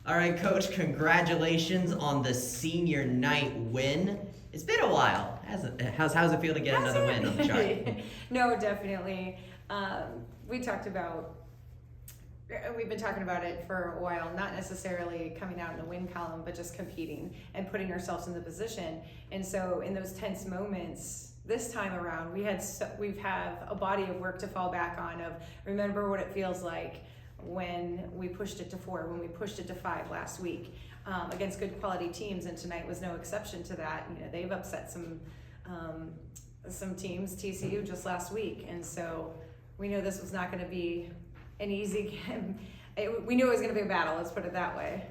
All right, Coach, congratulations on the senior night win. It's been a while. How's it feel to get another win on the chart? No, definitely. We've been talking about it for a while, not necessarily coming out in the win column, but just competing and putting ourselves in the position. And so in those tense moments, this time around, we've have a body of work to fall back on of remember what it feels like when we pushed it to 4, when we pushed it to 5 last week against good quality teams, and tonight was no exception to that. You know, they've upset some teams, TCU just last week, and so we know this was not going to be an easy game. We knew it was going to be a battle. Let's put it that way.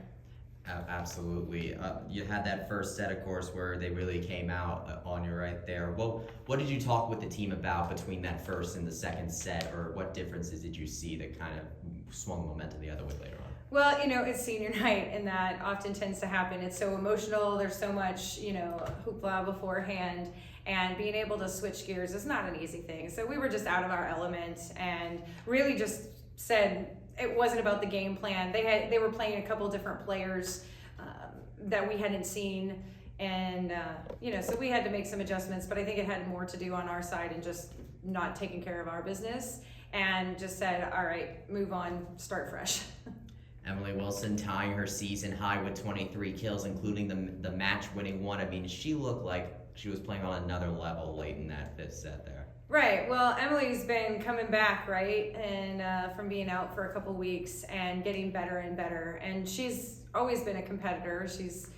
Absolutely. You had that first set, of course, where they really came out on you right there. Well, what did you talk with the team about between that first and the second set, or what differences did you see that kind of swung momentum the other way later on? Well, you know, it's senior night, and that often tends to happen. It's so emotional. There's so much, hoopla beforehand, and being able to switch gears is not an easy thing. So we were just out of our element and really just said, it wasn't about the game plan. They were playing a couple different players that we hadn't seen, and so we had to make some adjustments. But I think it had more to do on our side and just not taking care of our business, and just said, all right, move on, start fresh. Emily Wilson tying her season high with 23 kills, including the match-winning one. I mean, she looked like she was playing on another level late in that fifth set there. Right. Well, Emily's been coming back, right, and from being out for a couple weeks and getting better and better. And she's always been a competitor. She's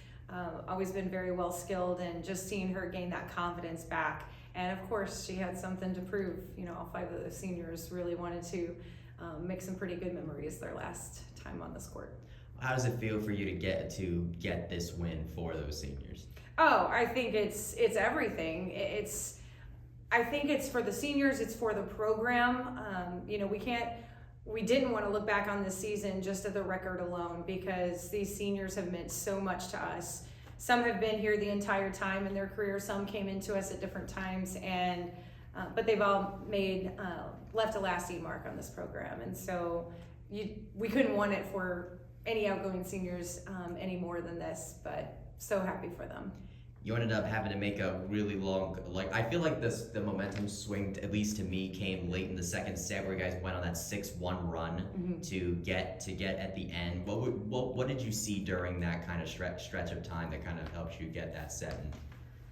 always been very well skilled, and just seeing her gain that confidence back. And of course, she had something to prove. You know, all 5 of the seniors really wanted to make some pretty good memories their last time on this court. How does it feel for you to get this win for those seniors? Oh, I think it's everything. I think it's for the seniors, it's for the program. We didn't want to look back on this season just at the record alone, because these seniors have meant so much to us. Some have been here the entire time in their career, some came into us at different times, and but they've all left a lasting mark on this program. And so we couldn't want it for any outgoing seniors any more than this, but so happy for them. You ended up having to make a really long, I feel like the momentum swing, at least to me, came late in the second set where you guys went on that 6-1 run to get at the end. What did you see during that kind of stretch of time that kind of helped you get that set and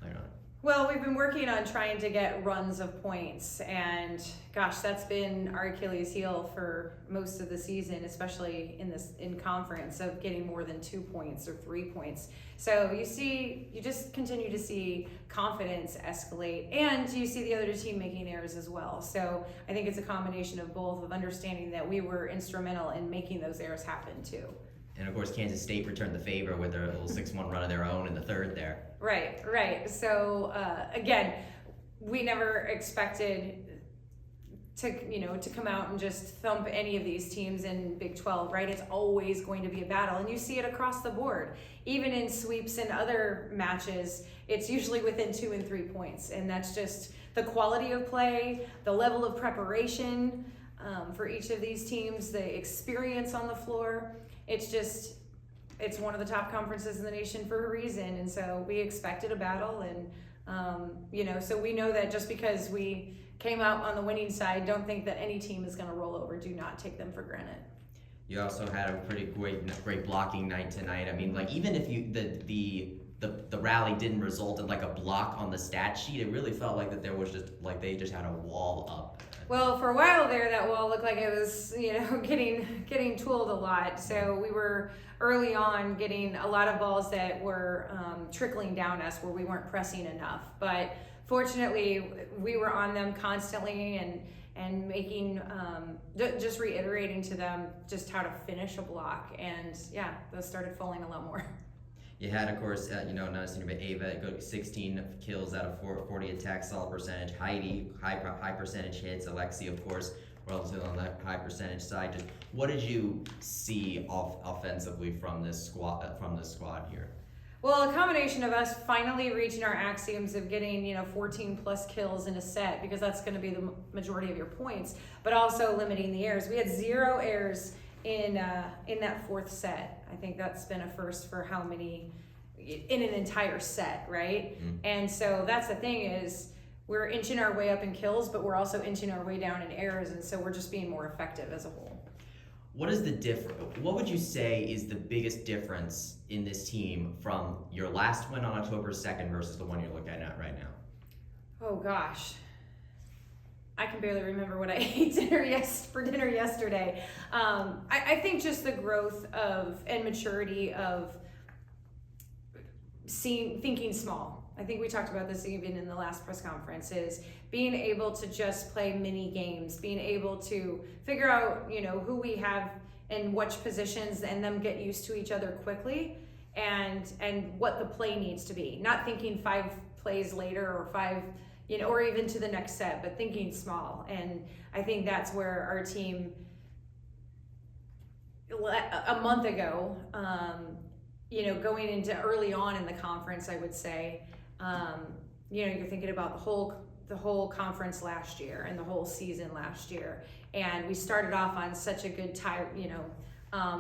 later on? Well, we've been working on trying to get runs of points, and gosh, that's been our Achilles heel for most of the season, especially in conference, of getting more than 2 points or 3 points. So you just continue to see confidence escalate, and you see the other team making errors as well. So I think it's a combination of both, of understanding that we were instrumental in making those errors happen too. And of course, Kansas State returned the favor with their little 6-1 run of their own in the third there. Right. So again, we never expected to come out and just thump any of these teams in Big 12, right? It's always going to be a battle, and you see it across the board. Even in sweeps and other matches, it's usually within 2 and 3 points, and that's just the quality of play, the level of preparation for each of these teams, the experience on the floor. It's one of the top conferences in the nation for a reason, and so we expected a battle, and so we know that just because we came out on the winning side, don't think that any team is going to roll over. Do not take them for granted. You also had a pretty great blocking night tonight. I mean, even if the rally didn't result in a block on the stat sheet, it really felt like that there was just they just had a wall up. Well, for a while there, that wall looked like it was, getting tooled a lot. So we were early on getting a lot of balls that were trickling down us where we weren't pressing enough. But fortunately, we were on them constantly and making, just reiterating to them just how to finish a block. And yeah, those started falling a lot more. You had, of course, not a senior, but Ava, 16 kills out of 40 attacks, solid percentage. Heidi, high percentage hits. Alexi, of course, relatively on the high percentage side. Just what did you see offensively from this squad here? Well, a combination of us finally reaching our axioms of getting 14 plus kills in a set, because that's going to be the majority of your points, but also limiting the errors. We had 0 errors in that fourth set. I think that's been a first for how many in an entire set, right? Mm. And so that's the thing is we're inching our way up in kills, but we're also inching our way down in errors, and so we're just being more effective as a whole. What is the what would you say is the biggest difference in this team from your last win on October 2nd versus the one you're looking at right now? Oh gosh. I can barely remember what I ate for dinner yesterday. I think just the growth of and maturity of thinking small. I think we talked about this even in the last press conference, is being able to just play mini games, being able to figure out, who we have in which positions and them get used to each other quickly and what the play needs to be. Not thinking 5 plays later or 5, or even to the next set, but thinking small. And I think that's where our team a month ago, going into early on in the conference, I would say, you're thinking about the whole conference last year and the whole season last year. And we started off on such a good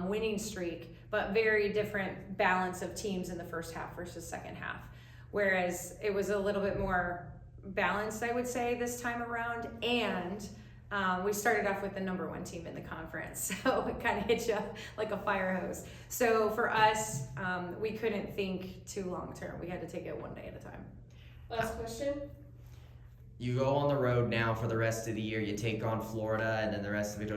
winning streak, but very different balance of teams in the first half versus second half. Whereas it was a little bit more balanced, I would say, this time around. And we started off with the number 1 team in the conference, so it kind of hit you like a fire hose. So for us, we couldn't think too long term. We had to take it one day at a time. Last question. You go on the road now for the rest of the year. You take on Florida, and then the rest of it.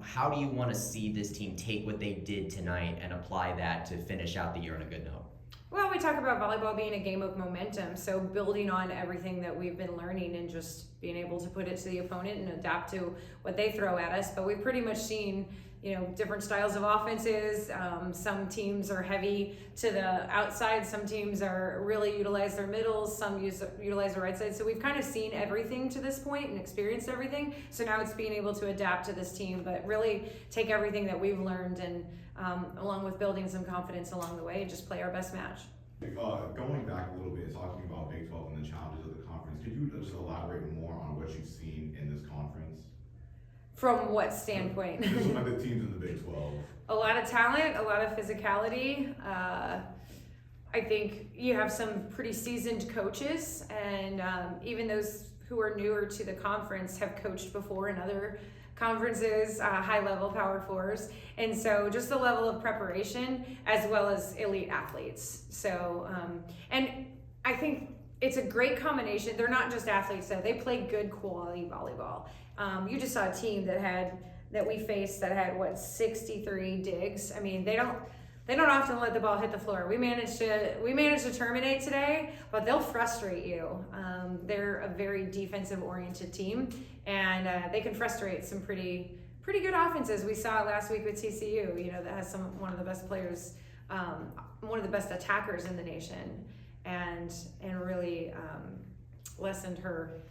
How do you want to see this team take what they did tonight and apply that to finish out the year on a good note? Well, we talk about volleyball being a game of momentum, so building on everything that we've been learning and just being able to put it to the opponent and adapt to what they throw at us. But we've pretty much seen, different styles of offenses. Some teams are heavy to the outside. Some teams are really utilize their middles. Some utilize the right side. So we've kind of seen everything to this point and experienced everything. So now it's being able to adapt to this team, but really take everything that we've learned and along with building some confidence along the way, and just play our best match. Going back a little bit, talking about Big 12 and the challenges of the conference, could you just elaborate more on what you've seen in this conference? From what standpoint? Just some of the teams in the Big 12. A lot of talent, a lot of physicality. I think you have some pretty seasoned coaches, and even those who are newer to the conference have coached before in other conferences, high-level Power Fours, and so just the level of preparation as well as elite athletes. So, and I think it's a great combination. They're not just athletes, though. They play good quality volleyball. You just saw a team that we faced that had 63 digs. I mean, they don't often let the ball hit the floor. We managed to terminate today, but they'll frustrate you. They're a very defensive-oriented team, and they can frustrate some pretty good offenses. We saw it last week with TCU. That has one of the best players, one of the best attackers in the nation, and really lessened her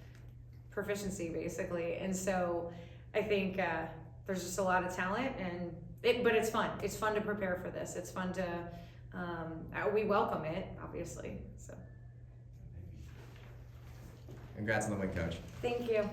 proficiency basically. And so I think there's just a lot of talent, but it's fun. It's fun to prepare for this. It's fun to, we welcome it, obviously. So. Congrats on the win, Coach. Thank you.